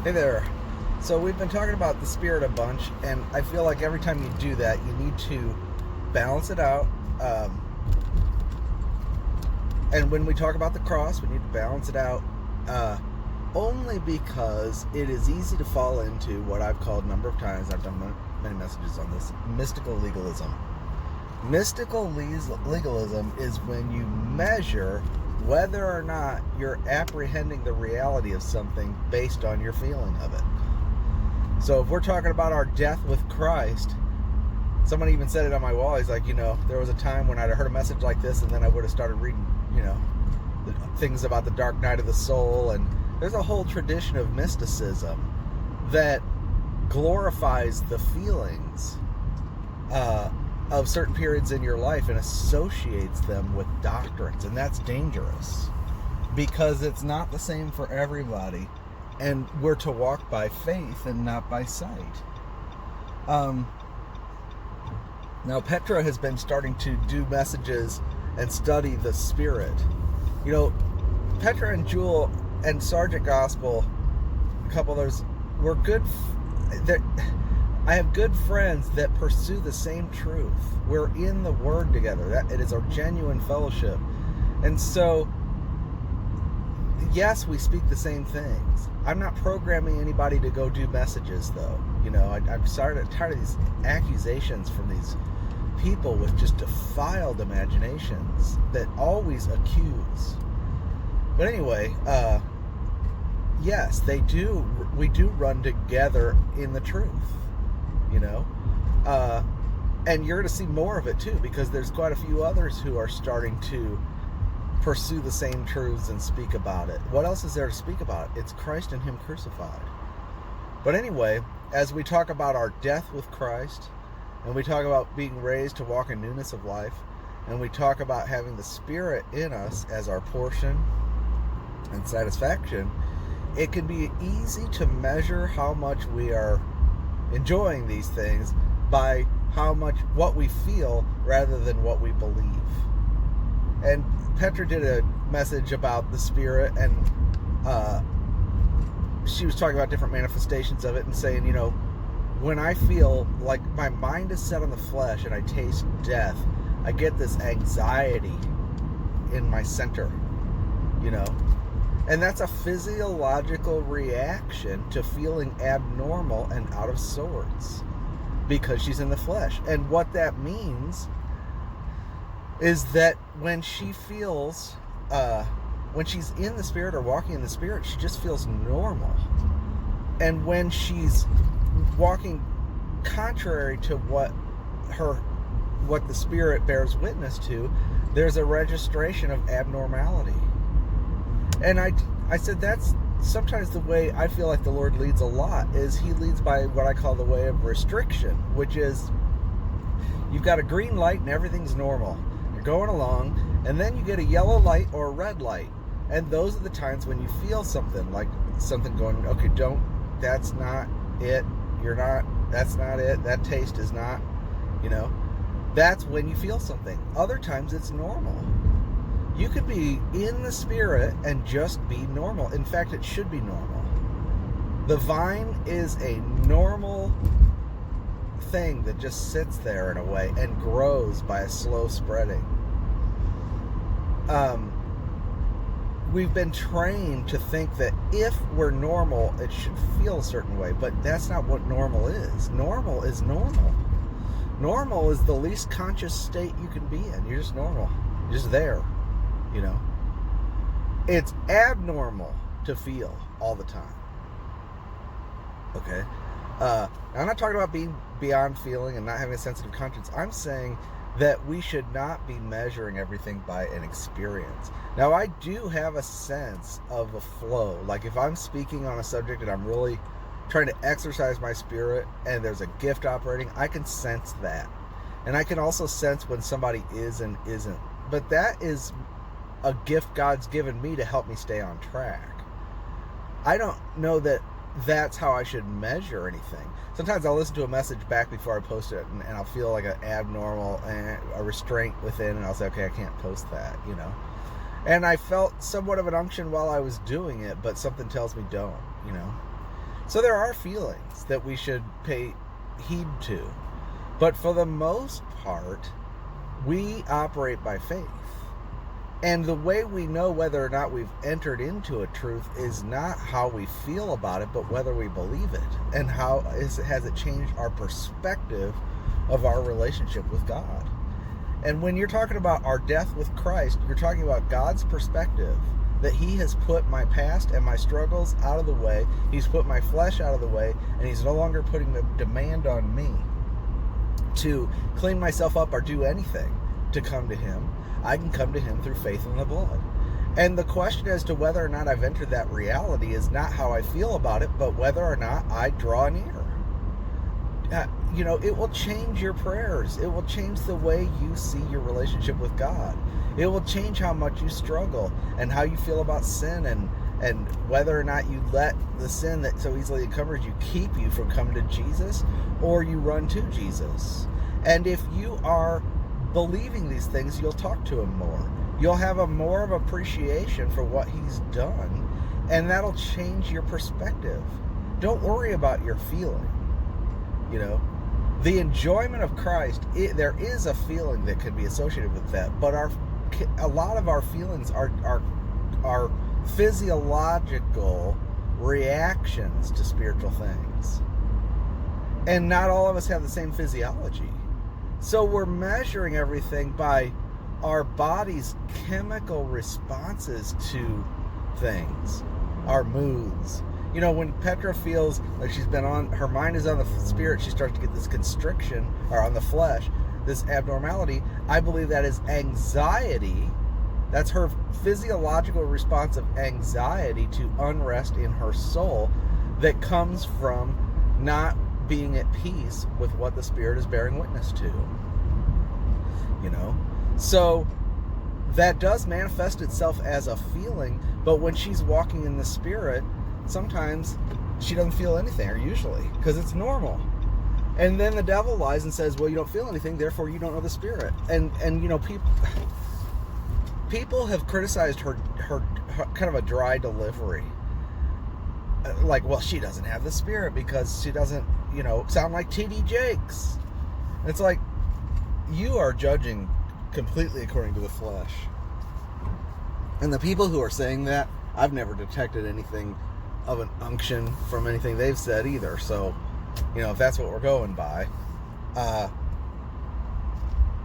Hey there. So we've been talking about the Spirit a bunch, and I feel like every time you do that, you need to balance it out. And when we talk about the cross, we need to balance it out only because it is easy to fall into what I've called a number of times, I've done many messages on this, mystical legalism. Mystical legalism is when you measure whether or not you're apprehending the reality of something based on your feeling of it. So if we're talking about our death with Christ, someone even said it on my wall. He's like, there was a time when I'd heard a message like this, and then I would have started reading, the things about the dark night of the soul. And there's a whole tradition of mysticism that glorifies the feelings of certain periods in your life and associates them with doctrines. And that's dangerous because it's not the same for everybody. And we're to walk by faith and not by sight. Now, Petra has been starting to do messages and study the Spirit. Petra and Jewel and Sergeant Gospel, a couple others, were good. I have good friends that pursue the same truth. We're in the Word together. It is our genuine fellowship. And so, yes, we speak the same things. I'm not programming anybody to go do messages, though. I'm tired of these accusations from these people with just defiled imaginations that always accuse. But anyway, yes, we do run together in the truth, and you're going to see more of it too, because there's quite a few others who are starting to pursue the same truths and speak about it. What else is there to speak about? It's Christ and Him crucified. But anyway, as we talk about our death with Christ, and we talk about being raised to walk in newness of life, and we talk about having the Spirit in us as our portion and satisfaction, it can be easy to measure how much we are enjoying these things by what we feel rather than what we believe. And Petra did a message about the Spirit, and she was talking about different manifestations of it and saying, when I feel like my mind is set on the flesh and I taste death, I get this anxiety in my center, and that's a physiological reaction to feeling abnormal and out of sorts because she's in the flesh. And what that means is that when she feels, when she's in the Spirit or walking in the Spirit, she just feels normal. And when she's walking contrary to what the Spirit bears witness to, there's a registration of abnormality. And I said that's sometimes the way I feel like the Lord leads a lot, is He leads by what I call the way of restriction, which is you've got a green light and everything's normal. You're going along, and then you get a yellow light or a red light. And those are the times when you feel something, like something going, okay, that's not it. That's not it. That taste is not, that's when you feel something. Other times it's normal. You could be in the Spirit and just be normal. In fact, it should be normal. The vine is a normal thing that just sits there in a way and grows by a slow spreading. We've been trained to think that if we're normal, it should feel a certain way, but that's not what normal is. Normal is normal. Normal is the least conscious state you can be in. You're just normal. You're just there, It's abnormal to feel all the time. Okay? I'm not talking about being beyond feeling and not having a sensitive conscience. I'm saying that we should not be measuring everything by an experience. Now, I do have a sense of a flow. Like if I'm speaking on a subject and I'm really trying to exercise my spirit and there's a gift operating, I can sense that. And I can also sense when somebody is and isn't. But that is a gift God's given me to help me stay on track. I don't know that that's how I should measure anything. Sometimes I'll listen to a message back before I post it, and I'll feel like an abnormal and a restraint within, and I'll say, okay, I can't post that, And I felt somewhat of an unction while I was doing it, but something tells me don't, So there are feelings that we should pay heed to. But for the most part, we operate by faith. And the way we know whether or not we've entered into a truth is not how we feel about it, but whether we believe it. And has it changed our perspective of our relationship with God. And when you're talking about our death with Christ, you're talking about God's perspective, that he has put my past and my struggles out of the way. He's put my flesh out of the way, and he's no longer putting the demand on me to clean myself up or do anything to come to him. I can come to him through faith in the blood. And the question as to whether or not I've entered that reality is not how I feel about it, but whether or not I draw near. It will change your prayers. It will change the way you see your relationship with God. It will change how much you struggle and how you feel about sin, and whether or not you let the sin that so easily encumbers you keep you from coming to Jesus, or you run to Jesus. And if you are believing these things, you'll talk to him more. You'll have a more of appreciation for what he's done, and that'll change your perspective. Don't worry about your feeling. The enjoyment of Christ, there is a feeling that can be associated with that, but a lot of our feelings are physiological reactions to spiritual things. And not all of us have the same physiology. So we're measuring everything by our body's chemical responses to things, our moods. When Petra feels like her mind is on the spirit, she starts to get this constriction, or on the flesh, this abnormality. I believe that is anxiety. That's her physiological response of anxiety to unrest in her soul that comes from not being at peace with what the Spirit is bearing witness to. So that does manifest itself as a feeling, but when she's walking in the Spirit, sometimes she doesn't feel anything, or usually, because it's normal. And then the devil lies and says, well, you don't feel anything, therefore you don't know the Spirit. And people have criticized her kind of a dry delivery. Like, well, she doesn't have the Spirit because she doesn't, sound like T.D. Jakes. And it's like, you are judging completely according to the flesh. And the people who are saying that, I've never detected anything of an unction from anything they've said either. So, if that's what we're going by.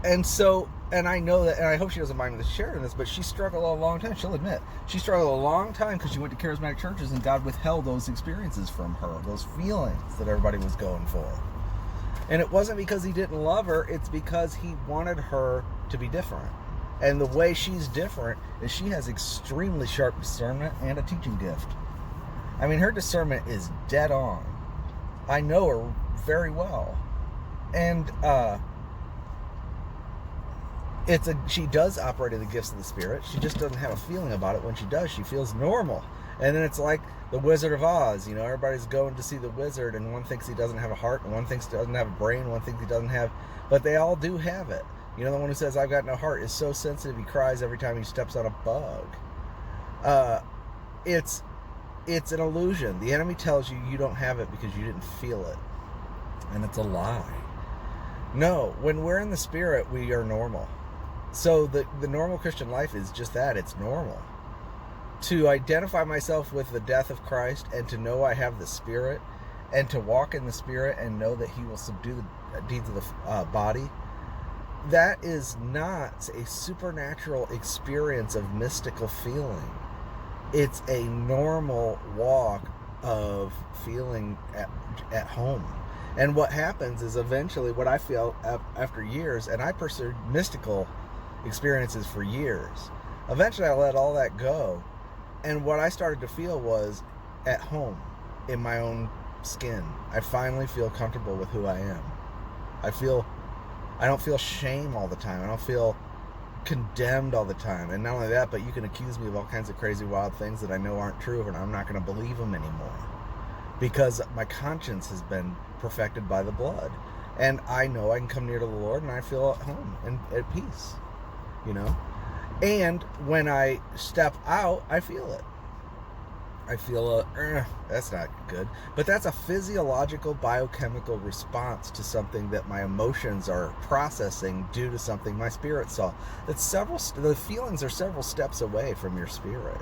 And I know that, and I hope she doesn't mind me sharing this, but she struggled a long time. She'll admit she struggled a long time because she went to charismatic churches and God withheld those experiences from her, those feelings that everybody was going for. And it wasn't because he didn't love her, it's because he wanted her to be different. And the way she's different is she has extremely sharp discernment and a teaching gift. I mean, her discernment is dead on. I know her very well. And she does operate in the gifts of the Spirit. She just doesn't have a feeling about it when she does. She feels normal. And then it's like the Wizard of Oz. Everybody's going to see the wizard, and one thinks he doesn't have a heart, and one thinks he doesn't have a brain, one thinks he doesn't have... But they all do have it. The one who says, I've got no heart, is so sensitive he cries every time he steps on a bug. It's an illusion. The enemy tells you you don't have it because you didn't feel it. And it's a lie. No, when we're in the Spirit, we are normal. So the normal Christian life is just that. It's normal. To identify myself with the death of Christ, and to know I have the Spirit, and to walk in the Spirit and know that he will subdue the deeds of the body, that is not a supernatural experience of mystical feeling. It's a normal walk of feeling at home. And what happens is eventually what I feel after years, and I pursued mystical experiences for years. Eventually I let all that go. And what I started to feel was at home in my own skin. I finally feel comfortable with who I am. I don't feel shame all the time. I don't feel condemned all the time. And not only that, but you can accuse me of all kinds of crazy, wild things that I know aren't true, and I'm not going to believe them anymore. Because my conscience has been perfected by the blood. And I know I can come near to the Lord, and I feel at home and at peace. And when I step out, I feel it. I feel that's not good. But that's a physiological, biochemical response to something that my emotions are processing due to something my spirit saw. The feelings are several steps away from your spirit.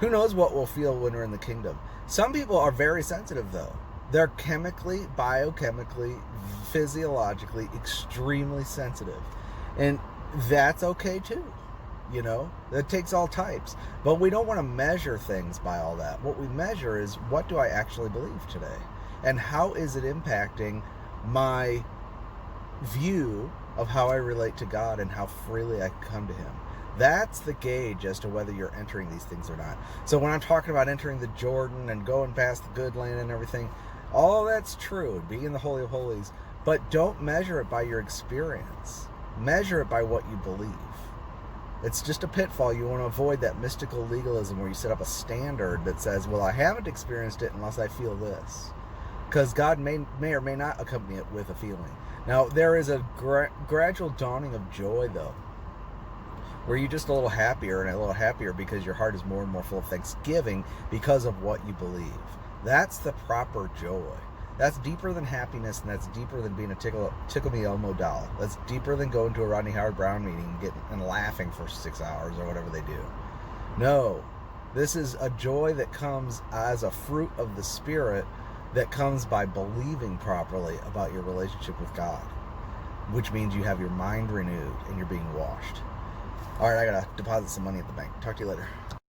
Who knows what we'll feel when we're in the kingdom? Some people are very sensitive, though. They're chemically, biochemically, physiologically extremely sensitive. And that's okay, too. You know, that takes all types. But we don't want to measure things by all that. What we measure is, what do I actually believe today? And how is it impacting my view of how I relate to God and how freely I come to Him? That's the gauge as to whether you're entering these things or not. So when I'm talking about entering the Jordan and going past the good land and everything, all that's true, being in the Holy of Holies, but don't measure it by your experience. Measure it by what you believe. It's just a pitfall. You want to avoid that mystical legalism where you set up a standard that says, well, I haven't experienced it unless I feel this. Because God may or may not accompany it with a feeling. Now, there is a gradual dawning of joy, though, where you're just a little happier and a little happier because your heart is more and more full of thanksgiving because of what you believe. That's the proper joy. That's deeper than happiness, and that's deeper than being a tickle me Elmo doll. That's deeper than going to a Rodney Howard Brown meeting and laughing for 6 hours or whatever they do. No, this is a joy that comes as a fruit of the Spirit, that comes by believing properly about your relationship with God, which means you have your mind renewed and you're being washed. All right, I gotta deposit some money at the bank. Talk to you later.